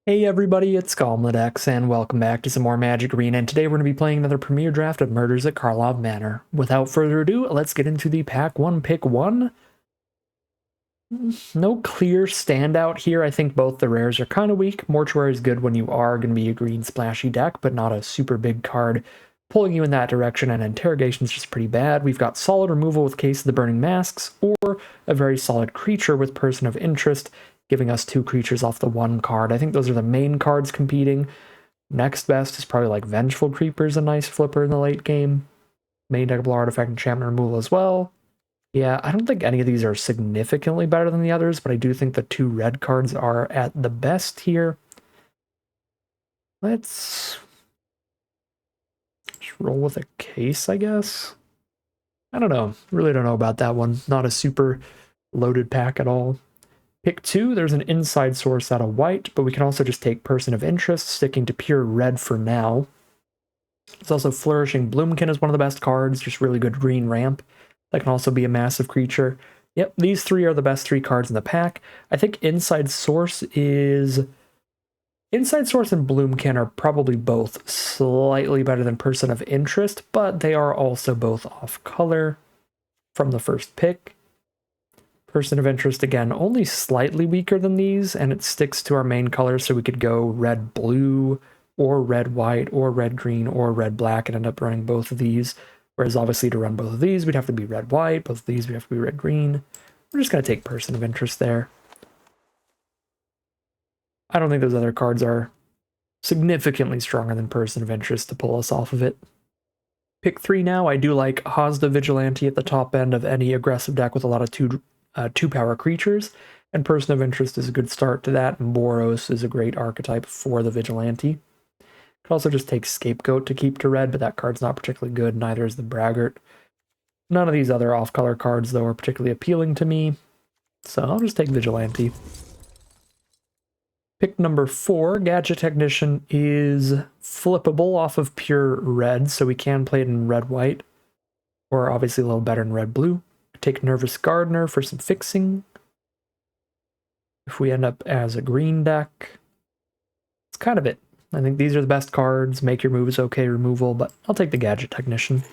Hey everybody, it's Galmladex, and welcome back to some more Magic Arena, and today we're going to be playing another premiere draft of Murders at Karlov Manor. Without further ado, let's get into the Pack 1 Pick 1. No clear standout here. I think both the rares are kind of weak. Mortuary is good when you are going to be a green splashy deck, but not a super big card pulling you in that direction, and Interrogation is just pretty bad. We've got solid removal with Case of the Burning Masks, or a very solid creature with Person of Interest, giving us two creatures off the one card. I think those are the main cards competing. Next best is probably like Vengeful Creeper's a nice flipper in the late game. Main deckable artifact enchantment removal as well. Yeah, I don't think any of these are significantly better than the others, but I do think the two red cards are at the best here. Let's just roll with a Case, I guess. I don't know. Really don't know about that one. Not a super loaded pack at all. Pick 2, there's an inside source out of white, but we can also just take Person of Interest, sticking to pure red for now. It's also Flourishing Bloomkin is one of the best cards, just really good green ramp. That can also be a massive creature. Yep, these three are the best three cards in the pack. I think Inside Source and Bloomkin are probably both slightly better than Person of Interest, but they are also both off color from the first pick. Person of Interest, again, only slightly weaker than these, and it sticks to our main colors, so we could go red-blue, or red-white, or red-green, or red-black, and end up running both of these. Whereas, obviously, to run both of these, we'd have to be red-white, both of these, we'd have to be red-green. We're just going to take Person of Interest there. I don't think those other cards are significantly stronger than Person of Interest to pull us off of it. Pick 3 now. I do like Hazda Vigilante at the top end of any aggressive deck with a lot of two-power creatures, and Person of Interest is a good start to that, and Boros is a great archetype for the Vigilante. Could also just take Scapegoat to keep to red, but that card's not particularly good, neither is the Braggart. None of these other off-color cards, though, are particularly appealing to me, so I'll just take Vigilante. Pick number 4, Gadget Technician, is flippable off of pure red, so we can play it in red-white, or obviously a little better in red-blue. Take Nervous Gardener for some fixing. If we end up as a green deck, it's kind of it. I think these are the best cards. Make Your Move is okay removal, but I'll take the Gadget Technician.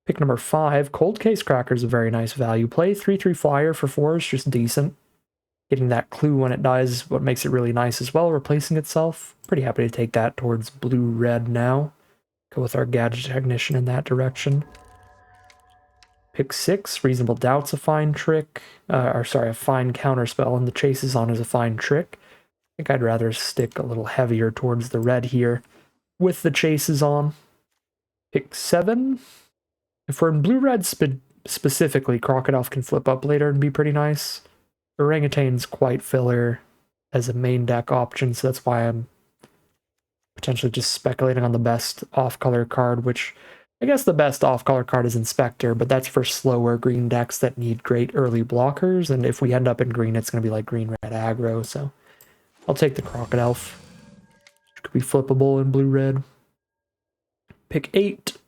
Pick number 5, Cold Case Cracker is a very nice value play. 3/3 flyer for 4 is just decent. Getting that clue when it dies is what makes it really nice as well, replacing itself. Pretty happy to take that towards blue-red now. Go with our Gadget Technician in that direction. Pick 6, Reasonable Doubt's a fine trick. A fine counterspell, and the Chases on is a fine trick. I think I'd rather stick a little heavier towards the red here with the Chases on. Pick 7. If we're in blue-red specifically, Crocodile can flip up later and be pretty nice. Orangutan's quite filler as a main deck option, so that's why I'm potentially just speculating on the best off-color card, which I guess the best off-color card is Inspector, but that's for slower green decks that need great early blockers, and if we end up in green, it's going to be like green-red aggro, so I'll take the Crocodile. Which could be flippable in blue-red. Pick 8.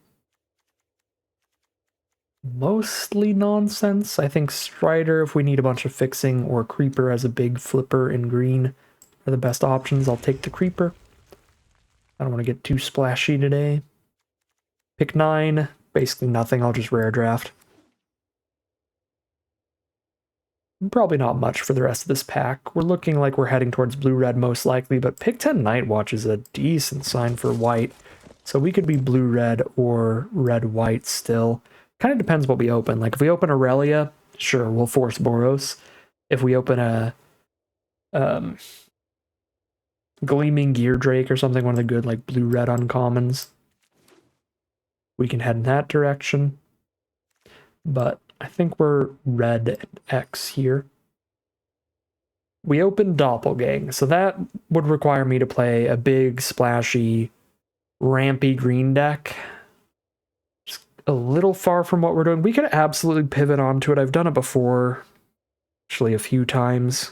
Mostly nonsense. I think Strider, if we need a bunch of fixing, or Creeper as a big flipper in green are the best options. I'll take the Creeper. I don't want to get too splashy today. Pick 9, basically nothing, I'll just rare draft. Probably not much for the rest of this pack. We're looking like we're heading towards blue-red most likely, but pick 10 Nightwatch is a decent sign for white. So we could be blue-red or red-white still. Kind of depends what we open. Like if we open Aurelia, sure, we'll force Boros. If we open a Gleaming Gear Drake or something, one of the good like blue-red uncommons, we can head in that direction. But I think we're red X here. We open Doppelgang, so that would require me to play a big, splashy, rampy green deck. Just a little far from what we're doing. We could absolutely pivot onto it. I've done it before, actually a few times.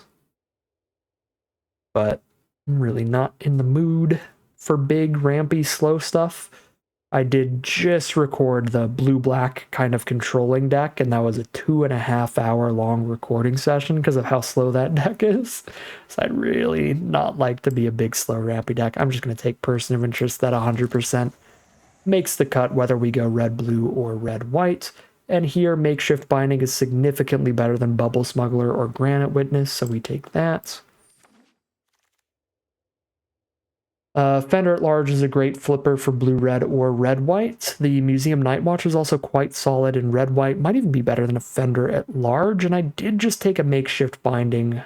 But I'm really not in the mood for big, rampy, slow stuff. I did just record the blue-black kind of controlling deck, and that was a 2.5 hour long recording session because of how slow that deck is. So I'd really not like to be a big slow rampy deck. I'm just going to take Person of Interest that 100% makes the cut whether we go red-blue or red-white. And here, Makeshift Binding is significantly better than Bubble Smuggler or Granite Witness, so we take that. Fender at Large is a great flipper for blue-red or red-white. The Museum Nightwatch is also quite solid in red-white. Might even be better than a Fender at Large. And I did just take a Makeshift Binding,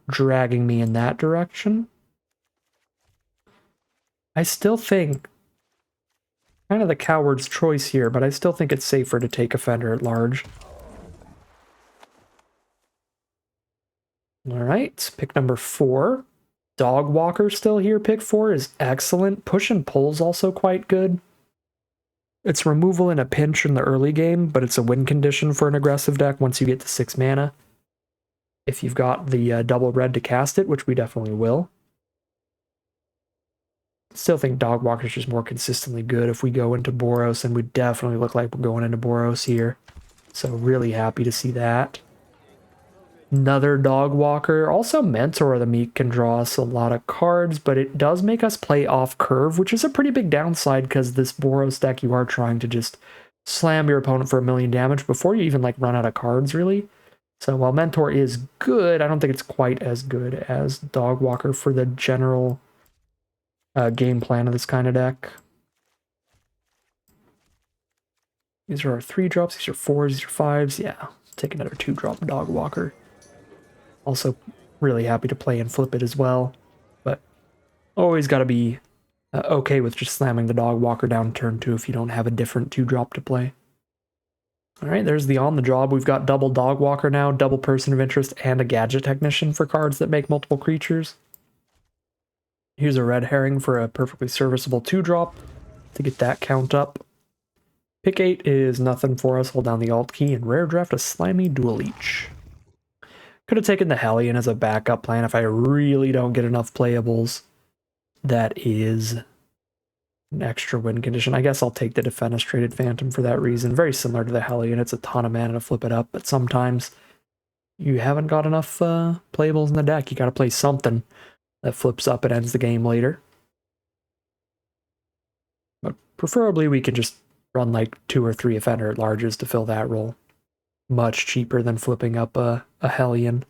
dragging me in that direction. I still think, kind of the coward's choice here, but I still think it's safer to take a Fender at Large. All right, pick number 4. Dog Walker still here. Pick 4 is excellent. Push and Pull's also quite good. It's removal in a pinch in the early game, but it's a win condition for an aggressive deck once you get to 6 mana. If you've got the double red to cast it, which we definitely will. Still think Dog Walker is just more consistently good if we go into Boros, and we definitely look like we're going into Boros here. So really happy to see that. Another Dog Walker. Also, Mentor of the Meek can draw us a lot of cards, but it does make us play off curve, which is a pretty big downside because this Boros deck, you are trying to just slam your opponent for 1,000,000 damage before you even like run out of cards, really. So while Mentor is good, I don't think it's quite as good as Dog Walker for the general game plan of this kind of deck. These are our 3-drops, these are 4s, these are 5s. Yeah, take another 2-drop Dog Walker. Also, really happy to play and flip it as well, but always got to be okay with just slamming the Dog Walker down turn 2 if you don't have a different 2-drop to play. All right, there's the On the Job. We've got double Dog Walker now, double Person of Interest, and a Gadget Technician for cards that make multiple creatures. Here's a Red Herring for a perfectly serviceable 2-drop to get that count up. Pick 8 is nothing for us. Hold down the Alt key and rare draft a Slimy Dual Leech. Could have taken the Hellion as a backup plan if I really don't get enough playables. That is an extra win condition. I guess I'll take the Defenestrated Phantom for that reason. Very similar to the Hellion. It's a ton of mana to flip it up, but sometimes you haven't got enough playables in the deck. You got to play something that flips up and ends the game later. But preferably we can just run like 2 or 3 Offender at Larges to fill that role. Much cheaper than flipping up a Hellion.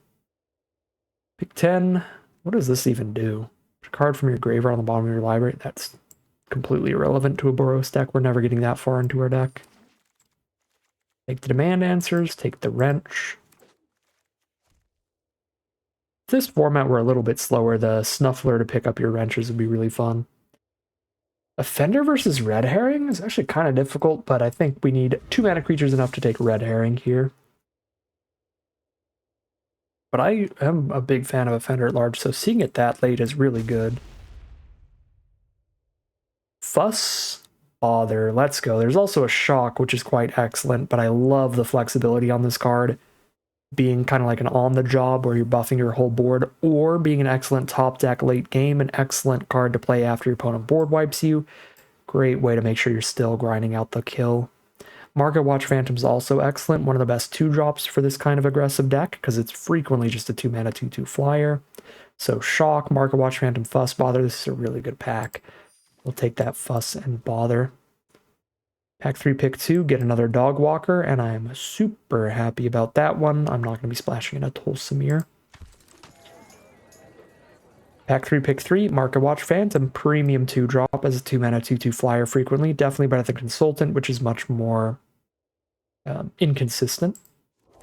Pick 10. What does this even do? A card from your graveyard on the bottom of your library? That's completely irrelevant to a Boros deck. We're never getting that far into our deck. Take the Demand Answers. Take the Wrench. If this format were a little bit slower, the Snuffler to pick up your wrenches would be really fun. Offender versus Red Herring is actually kind of difficult, but I think we need 2 mana creatures enough to take Red Herring here. But I am a big fan of Offender at Large, so seeing it that late is really good. Fuss, Bother, let's go. There's also a Shock, which is quite excellent, but I love the flexibility on this card. Being kind of like an on-the-job where you're buffing your whole board, or being an excellent top deck late game, an excellent card to play after your opponent board wipes you. Great way to make sure you're still grinding out the kill. Market Watch Phantom is also excellent, one of the best 2-drops for this kind of aggressive deck, because it's frequently just a 2-mana 2/2 flyer. So Shock, Market Watch Phantom, Fuss, Bother, this is a really good pack. We'll take that Fuss and Bother. Pack 3, pick 2, get another Dog Walker, and I'm super happy about that one. I'm not going to be splashing in a Tolsimir. Pack 3, pick 3, Market Watch Phantom, premium 2-drop as a 2-mana 2/2 flyer frequently. Definitely better than Consultant, which is much more inconsistent,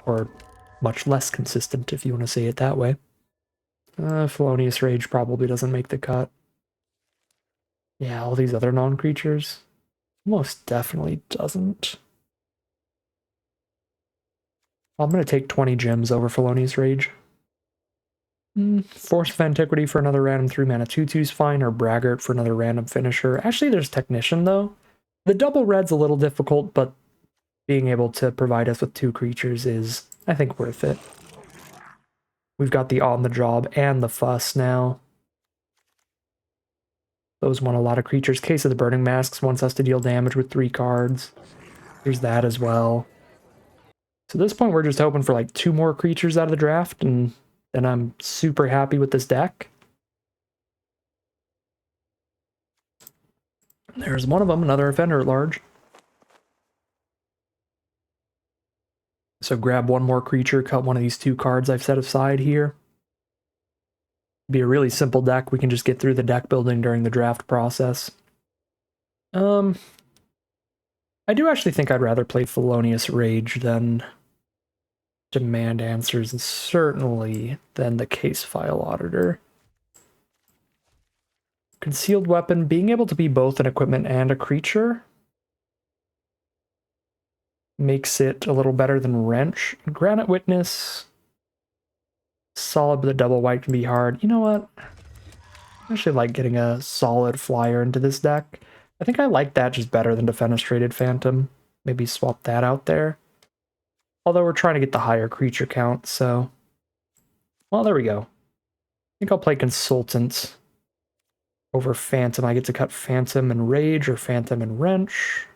or much less consistent if you want to say it that way. Felonious Rage probably doesn't make the cut. Yeah, all these other non-creatures. Most definitely doesn't. I'm going to take 20 gems over Felonious Rage. Force of Antiquity for another random 3-mana 2/2 is fine, or Braggart for another random finisher. Actually, there's Technician, though. The double red's a little difficult, but being able to provide us with 2 creatures is, I think, worth it. We've got the On the Job and the Fuss now. Those want a lot of creatures. Case of the Burning Masks wants us to deal damage with 3 cards. There's that as well. So at this point, we're just hoping for like 2 more creatures out of the draft, and then I'm super happy with this deck. There's one of them, another Offender at Large. So grab 1 more creature, cut one of these 2 cards I've set aside here. Be a really simple deck. We can just get through the deck building during the draft process. I do actually think I'd rather play Felonious Rage than Demand Answers, and certainly than the Case File Auditor. Concealed Weapon, being able to be both an equipment and a creature makes it a little better than Wrench. Granite Witness, solid, but the double white can be hard. You know what? I actually like getting a solid flyer into this deck. I think I like that just better than Defenestrated Phantom. Maybe swap that out there. Although we're trying to get the higher creature count, so... Well, there we go. I think I'll play Consultant over Phantom. I get to cut Phantom and Rage or Phantom and Wrench.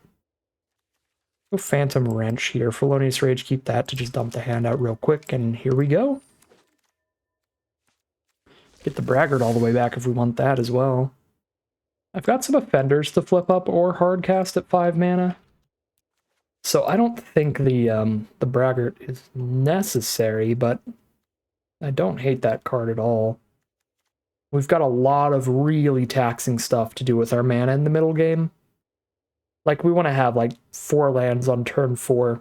Go Phantom Wrench here. Felonious Rage, keep that to just dump the hand out real quick, and here we go. Get the Braggart all the way back if we want that as well. I've got some Offenders to flip up or hardcast at 5 mana. So I don't think the Braggart is necessary, but I don't hate that card at all. We've got a lot of really taxing stuff to do with our mana in the middle game. Like, we want to have, like, 4 lands on turn 4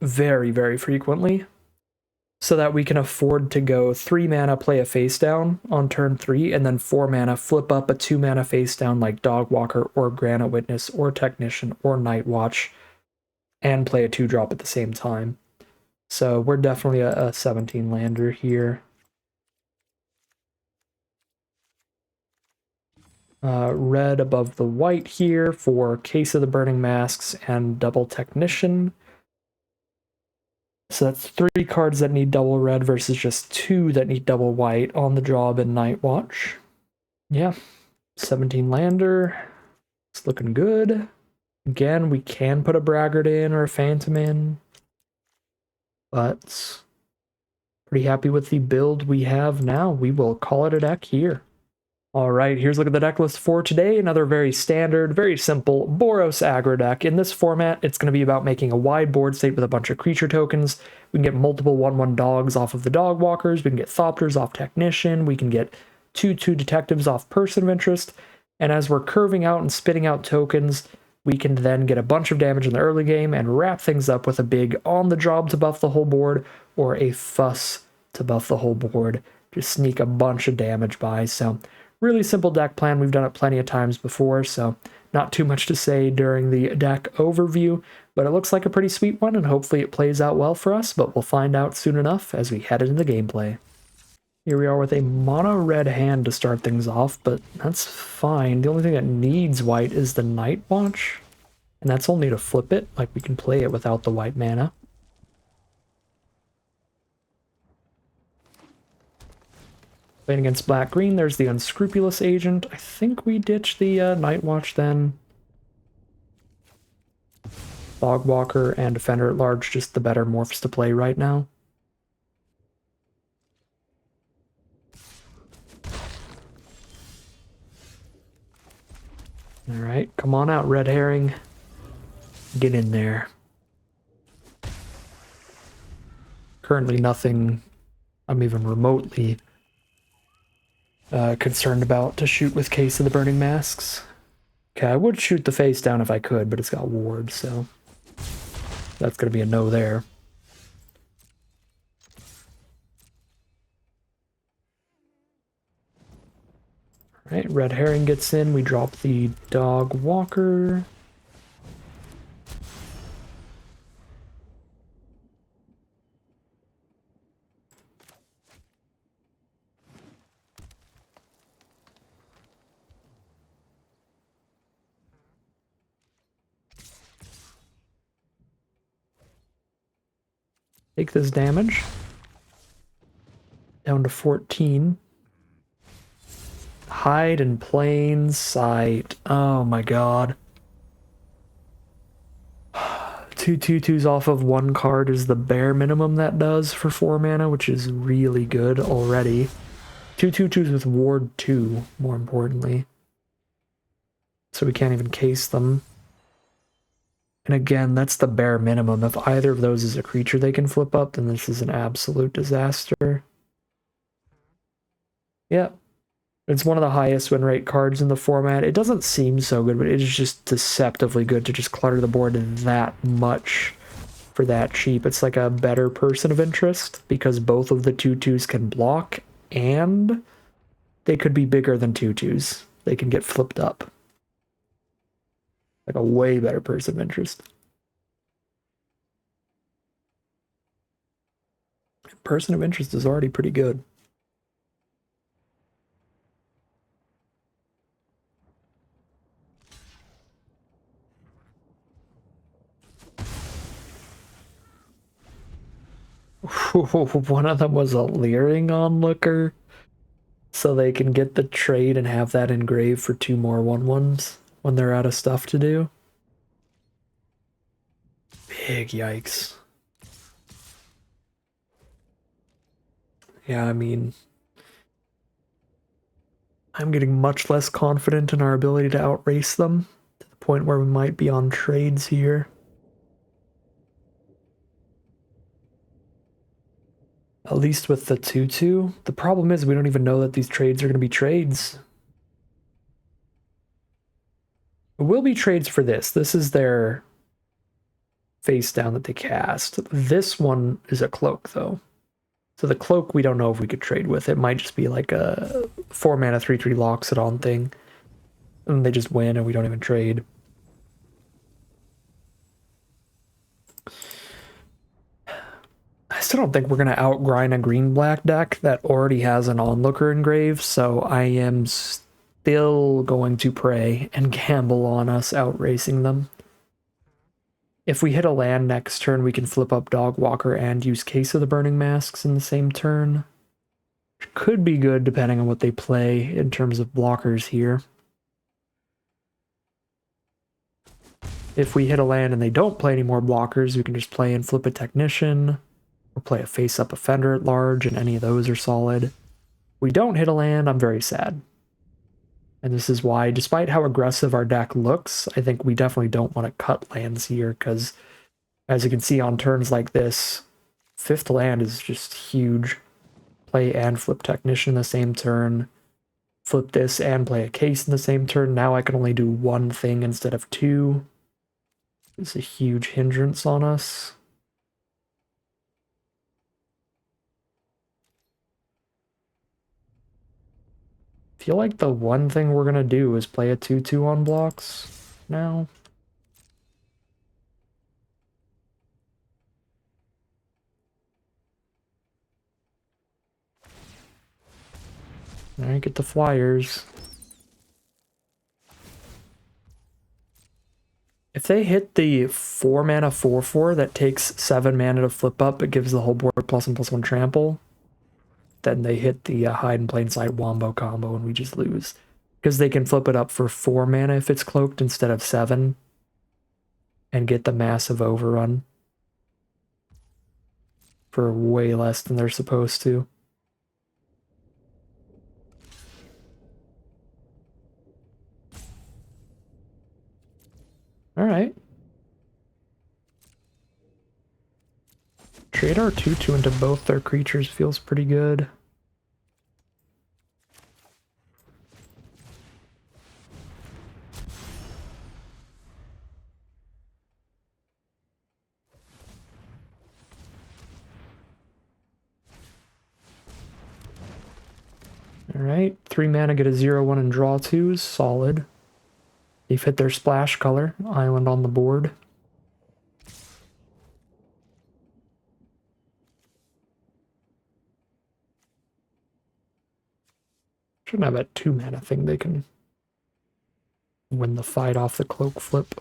very, very frequently, so that we can afford to go 3 mana, play a face down on turn 3, and then 4 mana, flip up a 2 mana face down like Dogwalker or Granite Witness or Technician or Night Watch, and play a 2-drop at the same time. So we're definitely a 17 lander here. Red above the white here for Case of the Burning Masks and double Technician. So that's 3 cards that need double red versus just 2 that need double white on the job in Night Watch. Yeah, 17 lander. It's looking good. Again, we can put a Braggart in or a Phantom in, but pretty happy with the build we have now. We will call it a deck here. Alright, here's a look at the deck list for today. Another very standard, very simple Boros aggro deck. In this format, it's going to be about making a wide board state with a bunch of creature tokens. We can get multiple 1/1 dogs off of the Dog Walkers. We can get Thopters off Technician. We can get 2/2 detectives off Person of Interest. And as we're curving out and spitting out tokens, we can then get a bunch of damage in the early game and wrap things up with a big on the job to buff the whole board or a fuss to buff the whole board. Just sneak a bunch of damage by. So really simple deck plan. We've done it plenty of times before, so not too much to say during the deck overview, but it looks like a pretty sweet one, and hopefully it plays out well for us, but we'll find out soon enough as we head into the gameplay. Here we are with a mono red hand to start things off, but that's fine. The only thing that needs white is the Night Watch, and that's only to flip it. Like, we can play it without the white mana. Playing against black-green, there's the Unscrupulous Agent. I think we ditch the Night Watch then. Dogwalker and Defender at Large, just the better morphs to play right now. Alright, come on out, Red Herring. Get in there. Currently nothing I'm even remotely concerned about to shoot with Case of the Burning Masks. Okay, I would shoot the face down if I could, but it's got ward, so that's going to be a no there. Alright, Red Herring gets in, we drop the Dog Walker. Take this damage. Down to 14. hide in plain sight. Oh my god. 2/2/2s off of one card is the bare minimum that does for 4 mana, which is really good already. 2/2/2s with Ward 2, more importantly. So we can't even case them. And again, that's the bare minimum. If either of those is a creature they can flip up, then this is an absolute disaster. Yeah. It's one of the highest win rate cards in the format. It doesn't seem so good, but it is just deceptively good to just clutter the board that much for that cheap. It's like a better person of interest because both of the 2/2s can block and they could be bigger than 2/2s. They can get flipped up. Like a way better person of interest. Person of interest is already pretty good. One of them was a leering onlooker, so they can get the trade and have that engraved for 2 more 1/1s when they're out of stuff to do. Big yikes. Yeah, I mean, I'm getting much less confident in our ability to outrace them, to the point where we might be on trades here. At least with the 2/2. The problem is we don't even know that these trades are going to be trades. It will be trades for this. This is their face down that they cast. This one is a cloak, though. So the cloak, we don't know if we could trade with. It might just be like a 4 mana 3/3 locks it on thing. And they just win and we don't even trade. I still don't think we're going to outgrind a green-black deck that already has an onlooker engraved, so I am still going to pray and gamble on us outracing them. If we hit a land next turn, we can flip up Dogwalker and use Case of the Burning Masks in the same turn. Which could be good depending on what they play in terms of blockers here. If we hit a land and they don't play any more blockers, we can just play and flip a Technician, or play a face-up Offender at large, and any of those are solid. If we don't hit a land, I'm very sad. And this is why, despite how aggressive our deck looks, I think we definitely don't want to cut lands here, because as you can see on turns like this, 5th land is just huge. Play and flip Technician in the same turn, flip this and play a Case in the same turn. Now I can only do one thing instead of 2. It's a huge hindrance on us. I feel like the one thing we're gonna do is play a 2/2 on blocks now. Alright, get the flyers. If they hit the 4 mana 4/4 that takes 7 mana to flip up, it gives the whole board +1/+1 trample. Then they hit the hide in plain sight wombo combo and we just lose. Because they can flip it up for 4 mana if it's cloaked instead of 7. And get the massive overrun. For way less than they're supposed to. Alright. Trade our 2/2 into both their creatures feels pretty good. Alright, 3 mana, get a 0/1 and draw 2s, solid. They've hit their splash color, island on the board. Shouldn't have that 2 mana thing, they can win the fight off the cloak flip.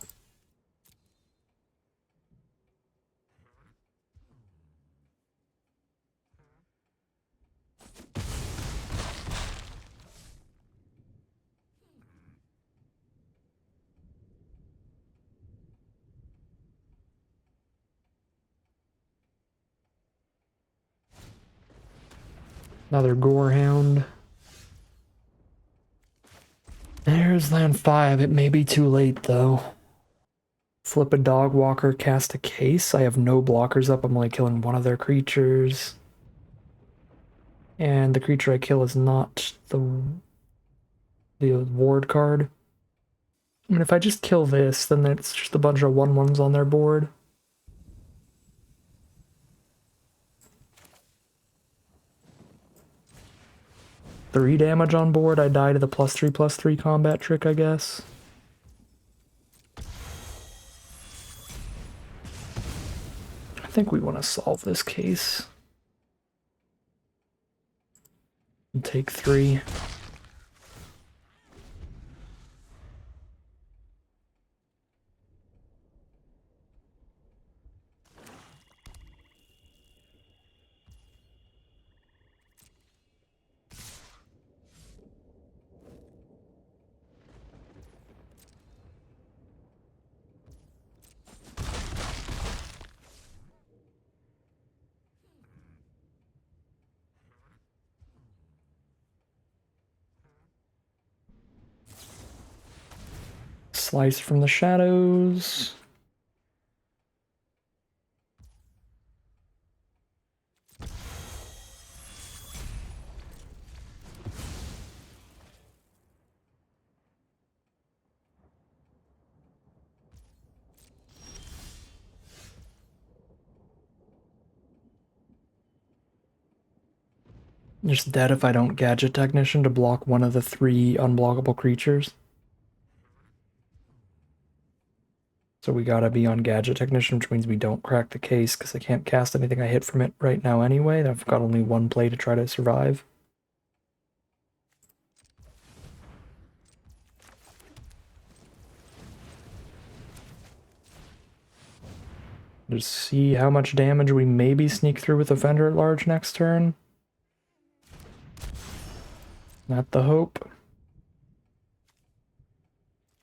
Another Gorehound. There's land 5. It may be too late, though. Flip a Dog Walker, cast a Case. I have no blockers up. I'm only killing one of their creatures. And the creature I kill is not the ward card. I mean, if I just kill this, then it's just a bunch of 1/1s on their board. Three damage on board. I die to the +3/+3 combat trick, I guess. I think we want to solve this case. And take 3. Slice from the shadows. Just dead if I don't Gadget Technician to block one of the 3 unblockable creatures. So we gotta be on Gadget Technician, which means we don't crack the case, because I can't cast anything I hit from it right now anyway. I've got only 1 play to try to survive. Just see how much damage we maybe sneak through with Offender at Large next turn. Not the hope.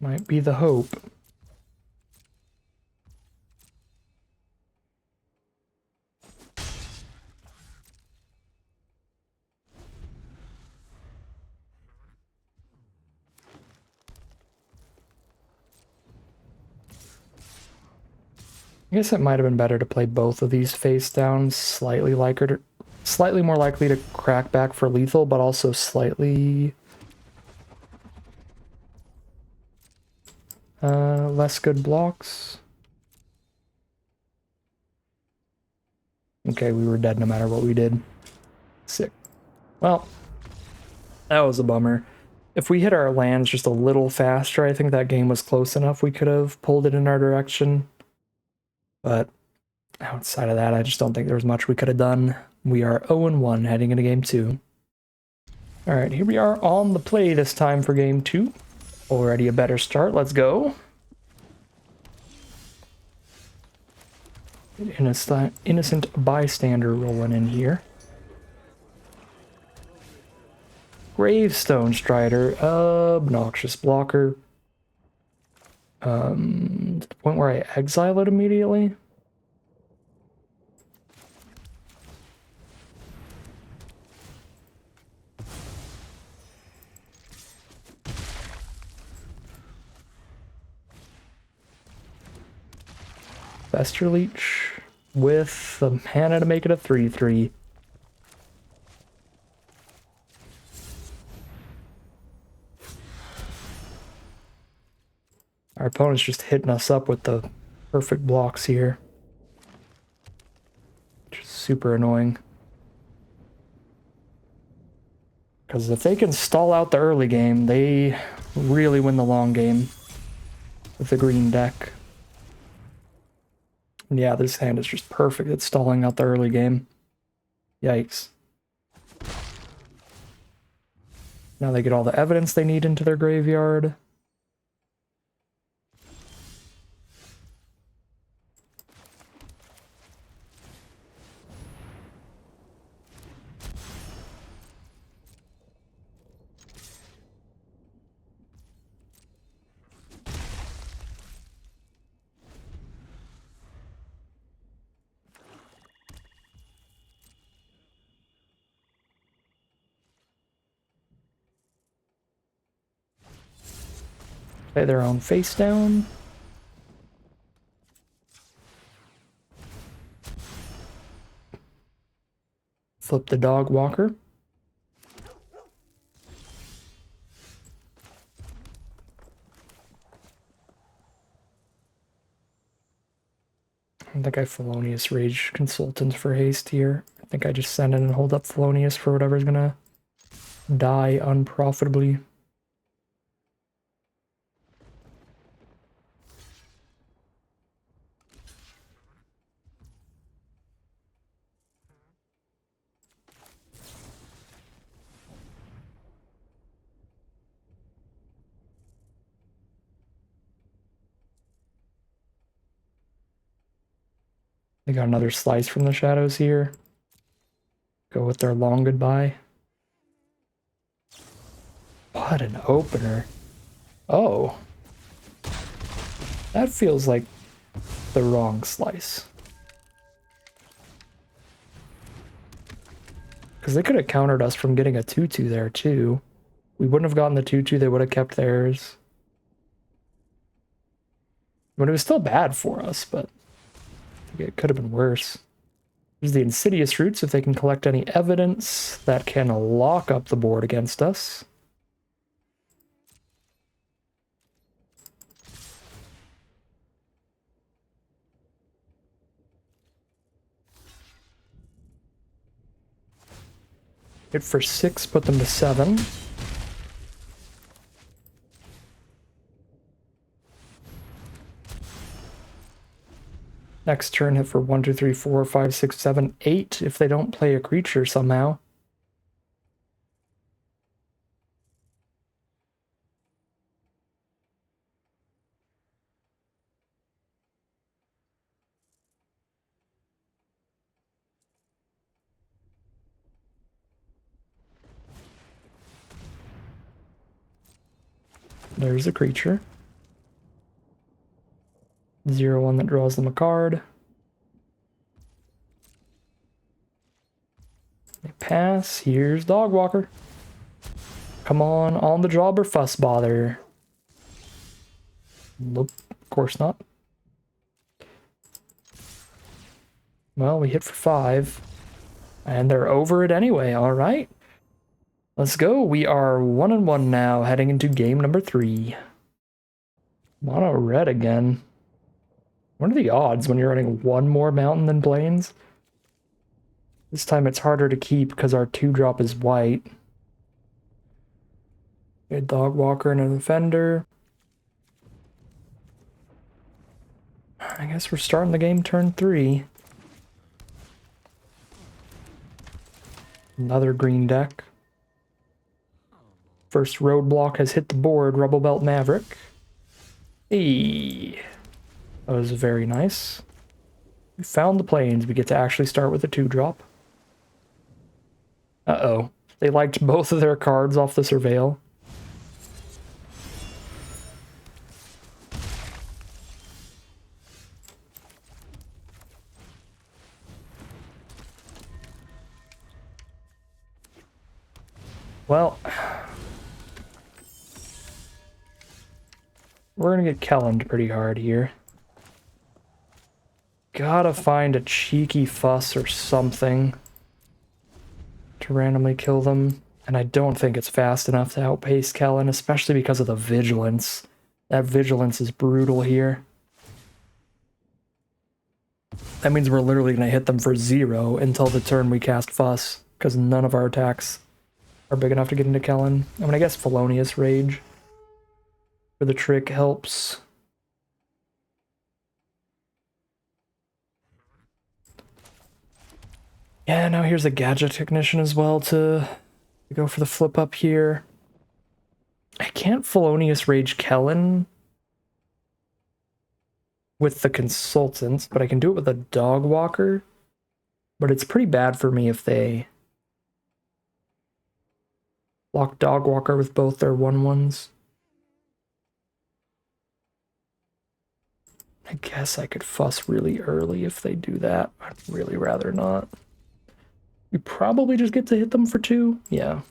Might be the hope. I guess it might have been better to play both of these face down, slightly more likely to crack back for lethal, but also slightly less good blocks. Okay, we were dead no matter what we did. Sick. Well, that was a bummer. If we hit our lands just a little faster, I think that game was close enough we could have pulled it in our direction. But outside of that, I just don't think there was much we could have done. We are 0-1 heading into game 2. Alright, here we are on the play this time for game 2. Already a better start, let's go. Innocent bystander rolling in here. Gravestone Strider, obnoxious blocker. To the point where I exile it immediately. Fester Leech with the mana to make it a 3/3. Our opponent's just hitting us up with the perfect blocks here. Which is super annoying. Because if they can stall out the early game, they really win the long game with the green deck. And yeah, this hand is just perfect at stalling out the early game. Yikes. Now they get all the evidence they need into their graveyard. Play their own face down. Flip the dog walker. I don't think I Felonious Rage Consultant for haste here. I think I just send in and hold up Felonious for whatever's gonna die unprofitably. They got another slice from the shadows here. Go with their long goodbye. What an opener. Oh. That feels like the wrong slice. Because they could have countered us from getting a 2-2 there too. We wouldn't have gotten the 2-2, they would have kept theirs. But it was still bad for us, but it could have been worse. There's the Insidious Roots, if they can collect any evidence that can lock up the board against us. Hit for 6, put them to 7. Next turn, hit for 1, 2, 3, 4, 5, 6, 7, 8 if they don't play a creature somehow. There's a creature. 0-1 that draws them a card. They pass. Here's Dog Walker. Come on the job or fuss bother. Nope, of course not. Well, we hit for 5. And they're over it anyway, alright. Let's go. We are 1-1 now, heading into game number 3. Mono red again. What are the odds when you're running one more mountain than plains? This time it's harder to keep because our 2-drop is white. A Dog Walker and an Offender. I guess we're starting the game turn 3. Another green deck. First roadblock has hit the board, Rubble Belt Maverick. Hey, that was very nice. We found the plains. We get to actually start with a 2-drop. Uh-oh. They liked both of their cards off the Surveil. Well, we're gonna get Kellened pretty hard here. Gotta find a cheeky fuss or something to randomly kill them. And I don't think it's fast enough to outpace Kellen, especially because of the Vigilance. That Vigilance is brutal here. That means we're literally going to hit them for 0 until the turn we cast Fuss, because none of our attacks are big enough to get into Kellen. I mean, I guess Felonious Rage for the trick helps. Yeah, now here's a Gadget Technician as well to go for the flip up here. I can't Felonious Rage Kellen with the Consultant, but I can do it with a Dog Walker. But it's pretty bad for me if they block Dog Walker with both their 1/1s. I guess I could fuss really early if they do that. I'd really rather not. We probably just get to hit them for 2. Yeah.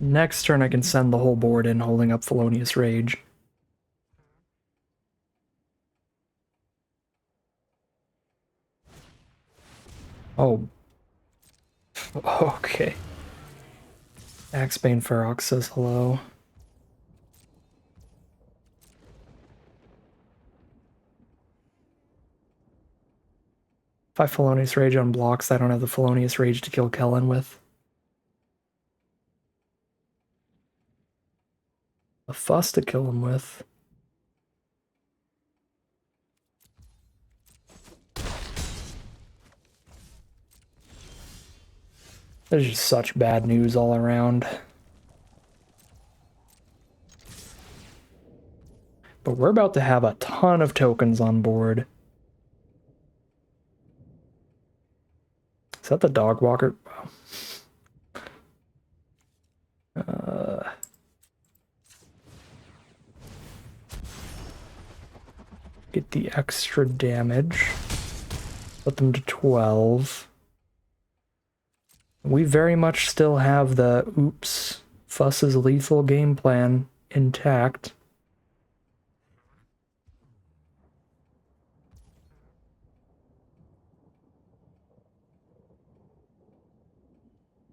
Next turn I can send the whole board in holding up Felonious Rage. Oh. Okay. Axebane Ferox says hello. If I Felonious Rage on blocks, I don't have the Felonious Rage to kill Kellen with. A fuss to kill him with. There's just such bad news all around. But we're about to have a ton of tokens on board. Is that the dog walker? Get the extra damage. Put them to 12. We very much still have the oops, Fuss is lethal game plan intact.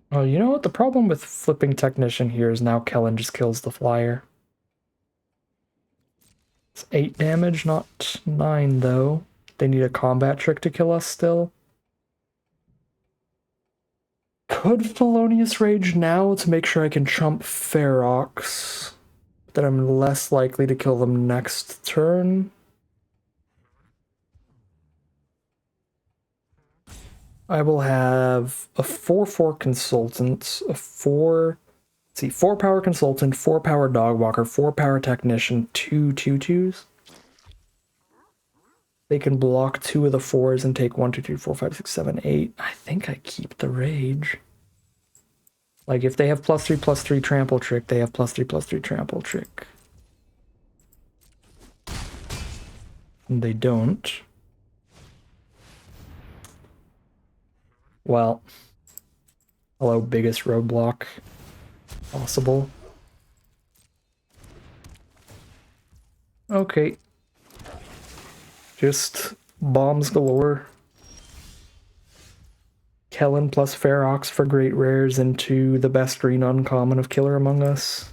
Oh, you know what? The problem with flipping Technician here is now Kellen just kills the flyer. It's 8 damage, not 9 though. They need a combat trick to kill us still. Could Felonious Rage now to make sure I can chump Ferox, that I'm less likely to kill them next turn. I will have a 4/4 Consultant, a 4 power Consultant, 4 power Dog Walker, 4 power Technician, 2 2/2s. They can block 2 of the 4s and take 1, 2, 3, 4, 5, 6, 7, 8. I think I keep the Rage. Like, if they have +3/+3 Trample Trick, they have +3/+3 Trample Trick. And they don't. Well, hello, biggest roadblock possible. Okay. Just bombs galore. Kellen plus Ferox for great rares into the best green uncommon of Killer Among Us.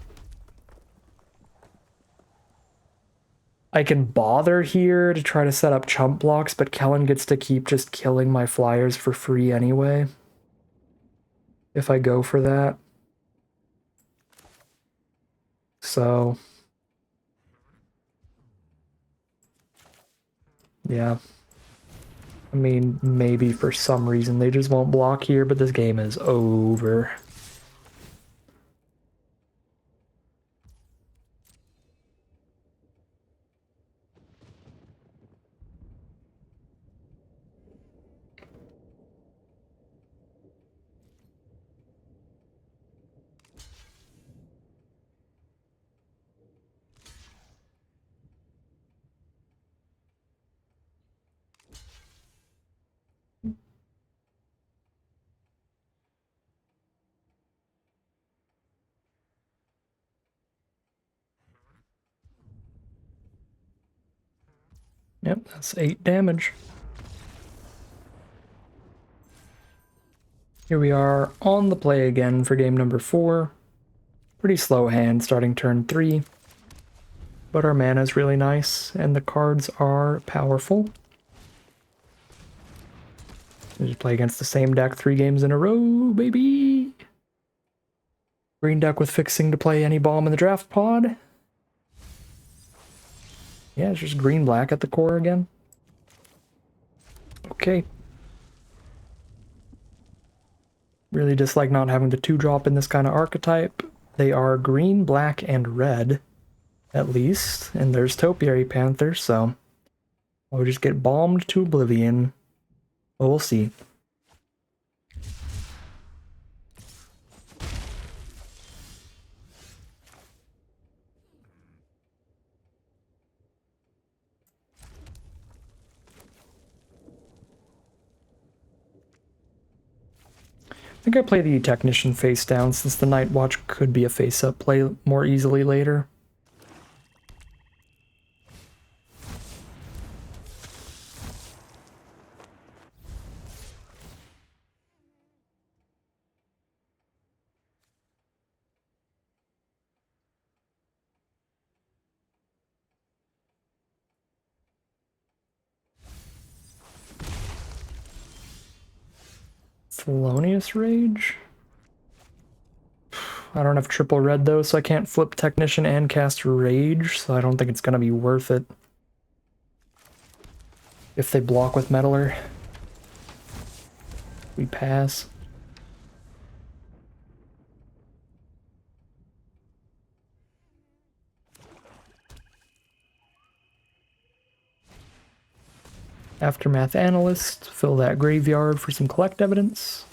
I can bother here to try to set up chump blocks, but Kellen gets to keep just killing my flyers for free anyway. If I go for that. So, yeah. I mean, maybe for some reason they just won't block here, but this game is over. Yep, that's 8 damage. Here we are on the play again for game number 4. Pretty slow hand starting turn 3. But our mana is really nice, and the cards are powerful. We just play against the same deck 3 games in a row, baby! Green deck with fixing to play any bomb in the draft pod. Yeah, it's just green-black at the core again. Okay. Really dislike not having the 2-drop in this kind of archetype. They are green, black, and red, at least. And there's Topiary Panther, so we'll just get bombed to oblivion. Well, we'll see. I think I play the Technician face down since the Night Watch could be a face-up play more easily later. Felonious Rage? I don't have triple red though, so I can't flip Technician and cast Rage, so I don't think it's gonna be worth it. If they block with Meddler, we pass. Aftermath Analyst, fill that graveyard for some collect evidence.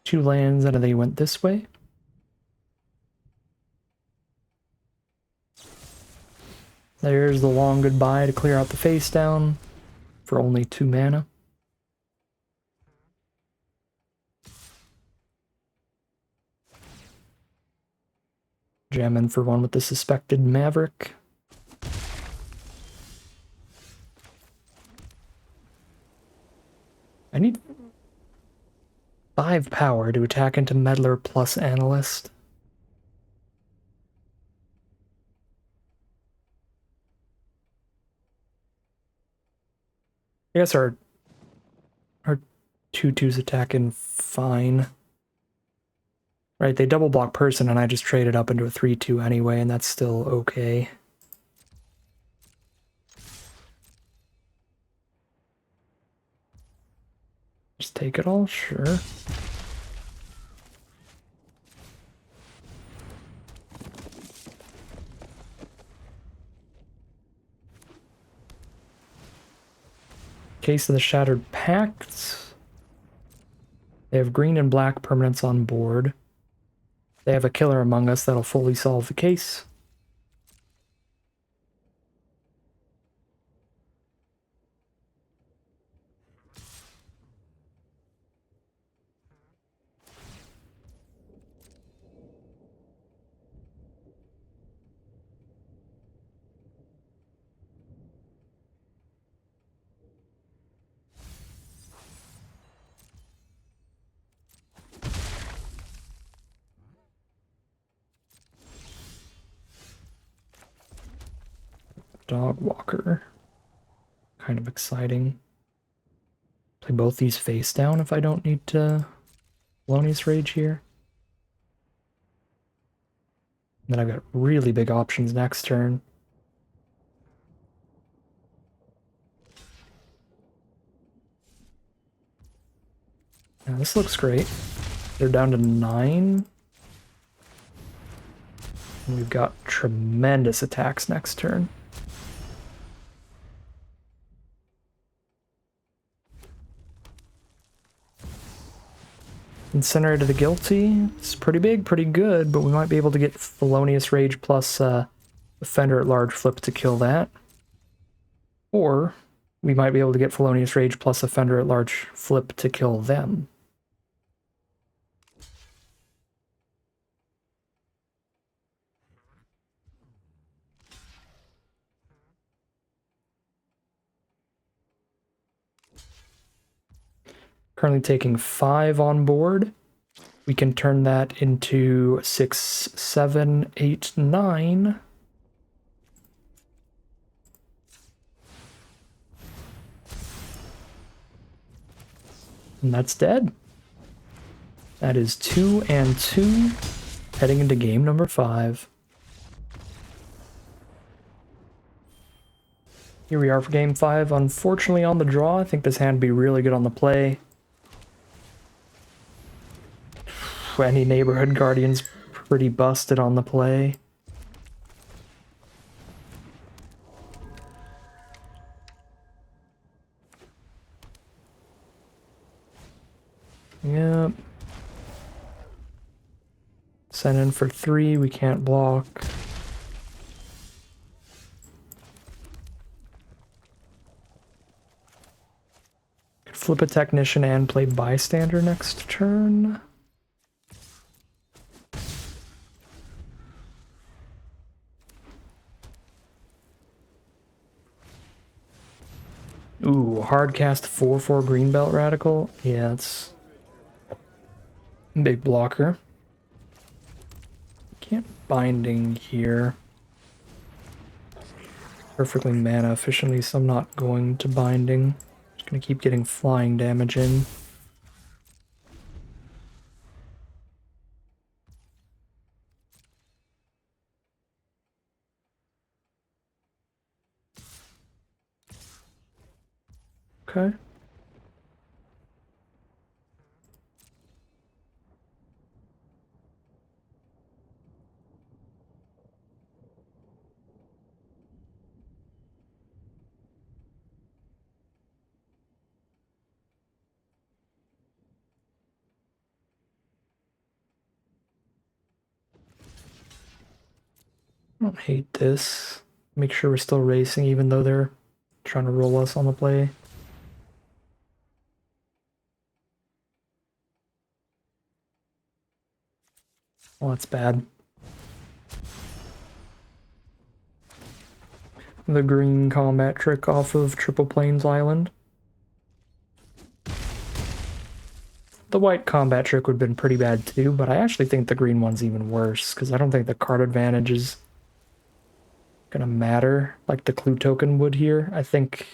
2 lands, and they went this way. There's the long goodbye to clear out the face down for only 2 mana. Jam in for 1 with the Suspected Maverick. I need 5 power to attack into Meddler plus Analyst. I guess our 2/2s attacking fine. Right, they double block person and I just traded up into a 3/2 anyway, and that's still okay. Just take it all, sure. Case of the Shattered Pact. They have green and black permanents on board. They have a Killer Among Us that'll fully solve the case. Dog Walker. Kind of exciting. Play both these face down if I don't need to Felonious Rage here. And then I've got really big options next turn. Now this looks great. They're down to 9. And we've got tremendous attacks next turn. Incinerate of the Guilty. It's pretty big, pretty good, but we might be able to get Felonious Rage plus Offender at Large flip to kill that. Or we might be able to get Felonious Rage plus Offender at Large flip to kill them. Currently taking 5 on board. We can turn that into 6, 7, 8, 9. And that's dead. That is 2 and 2, heading into game number 5. Here we are for game 5. Unfortunately on the draw. I think this hand would be really good on the play. Any Neighborhood Guardian's pretty busted on the play. Yep. Send in for 3, we can't block. Flip a Technician and play Bystander next turn. Ooh, hard cast 4/4 Greenbelt Radical. Yeah, it's a big blocker. Can't binding here perfectly mana efficiently, so I'm not going to binding. Just gonna keep getting flying damage in. Okay. I don't hate this. Make sure we're still racing even though they're trying to roll us on the play. Oh, that's bad. The green combat trick off of Triple Plains Island. The white combat trick would have been pretty bad too, but I actually think the green one's even worse, because I don't think the card advantage is gonna matter like the clue token would here. I think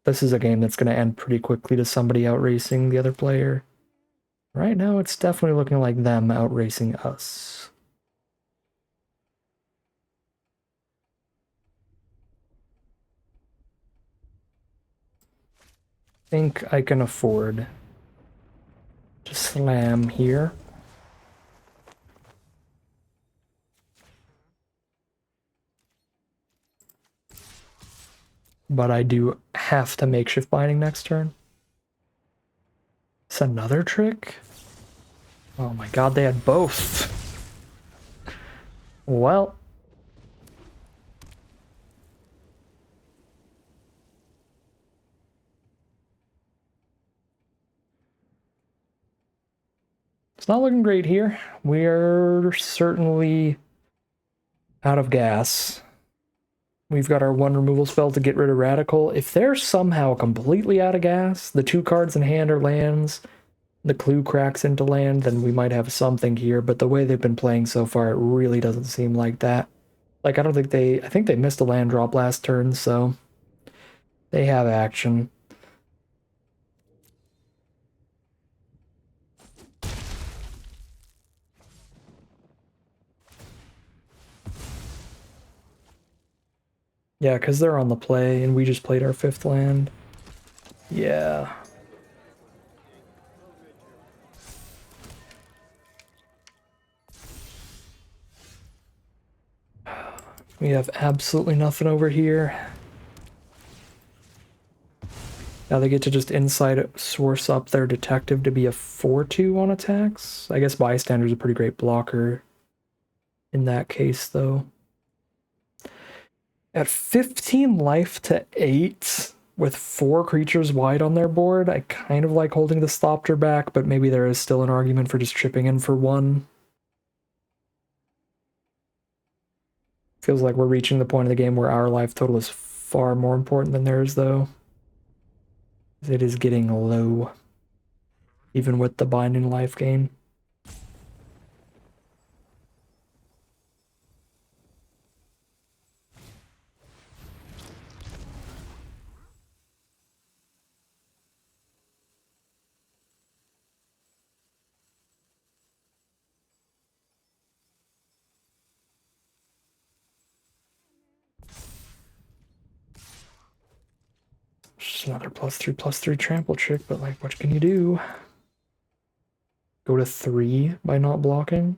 this is a game that's gonna end pretty quickly to somebody outracing the other player. Right now, it's definitely looking like them outracing us. Think I can afford to slam here. But I do have to makeshift binding next turn. It's another trick? Oh my god, they had both. Well. It's not looking great here. We're certainly out of gas. We've got our one removal spell to get rid of Radical. If they're somehow completely out of gas, the two cards in hand are lands, the clue cracks into land, then we might have something here, but the way they've been playing so far, it really doesn't seem like that. Like, I think they missed a land drop last turn, so they have action. Yeah, because they're on the play, and we just played our fifth land. Yeah. We have absolutely nothing over here. Now they get to just inside source up their detective to be a 4/2 on attacks. I guess bystander's a pretty great blocker in that case, though. At 15 life to 8, with 4 creatures wide on their board, I kind of like holding the Thopter back, but maybe there is still an argument for just chipping in for 1. Feels like we're reaching the point of the game where our life total is far more important than theirs, though. It is getting low, even with the binding life gain. Just another +3/+3 trample trick, but like, what can you do? Go to 3 by not blocking?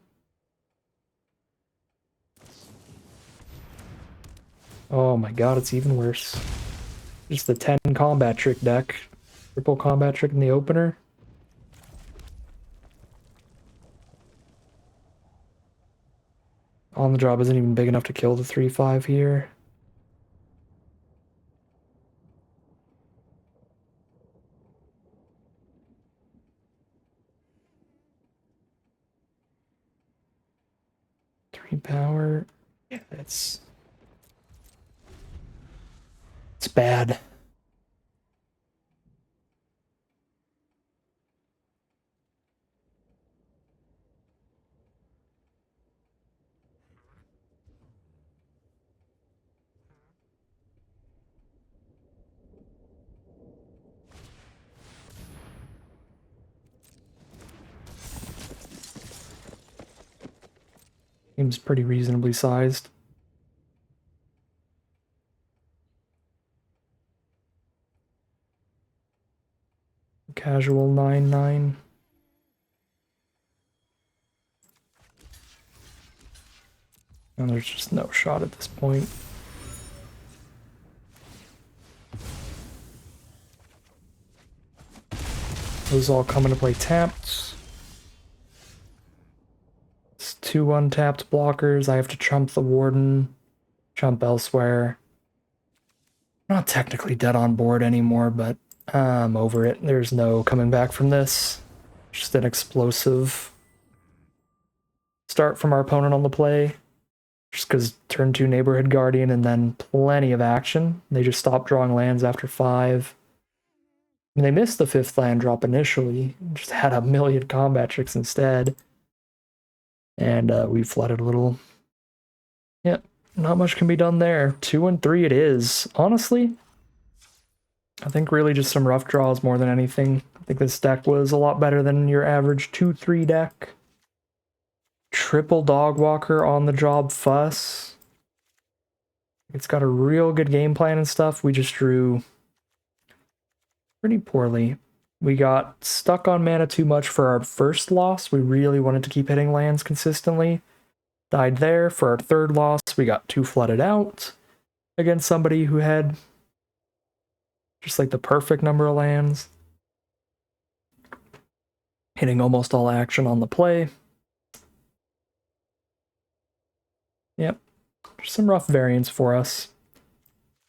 Oh my god, it's even worse. Just the 10 combat trick deck. Triple combat trick in the opener. On the job isn't even big enough to kill the 3/5 here. Three power. Yeah, it's bad. Seems pretty reasonably sized. Casual 9/9. And there's just no shot at this point. Those all come into play tapped. It's 2 untapped blockers. I have to chump the Warden, chump elsewhere. Not technically dead on board anymore, but I'm over it. There's no coming back from this. Just an explosive start from our opponent on the play. Just because turn 2 Neighborhood Guardian and then plenty of action. They just stopped drawing lands after 5. I mean, they missed the 5th land drop initially. Just had a million combat tricks instead. And we flooded a little. Yeah, not much can be done there. 2 and 3 it is. Honestly, I think really just some rough draws more than anything. I think this deck was a lot better than your average 2-3 deck. Triple Dogwalker on the job fuss. It's got a real good game plan and stuff. We just drew pretty poorly. We got stuck on mana too much for our first loss. We really wanted to keep hitting lands consistently. Died there. For our third loss, we got too flooded out against somebody who had just like the perfect number of lands. Hitting almost all action on the play. Yep. There's some rough variants for us.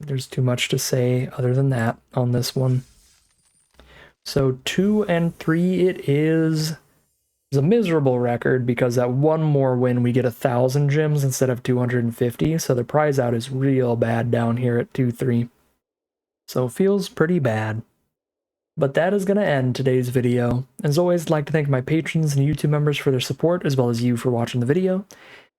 There's too much to say other than that on this one. So 2 and 3 it is. It's a miserable record because at one more win we get 1,000 gems instead of 250, so the prize out is real bad down here at 2-3. So it feels pretty bad. But that is going to end today's video. As always, I'd like to thank my patrons and YouTube members for their support, as well as you for watching the video.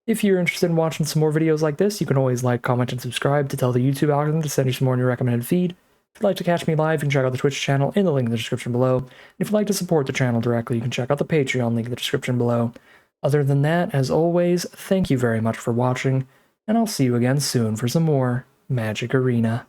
If you're interested in watching some more videos like this, you can always like, comment, and subscribe to tell the YouTube algorithm to send you some more in your recommended feed. If you'd like to catch me live, you can check out the Twitch channel in the link in the description below. And if you'd like to support the channel directly, you can check out the Patreon link in the description below. Other than that, as always, thank you very much for watching, and I'll see you again soon for some more Magic Arena.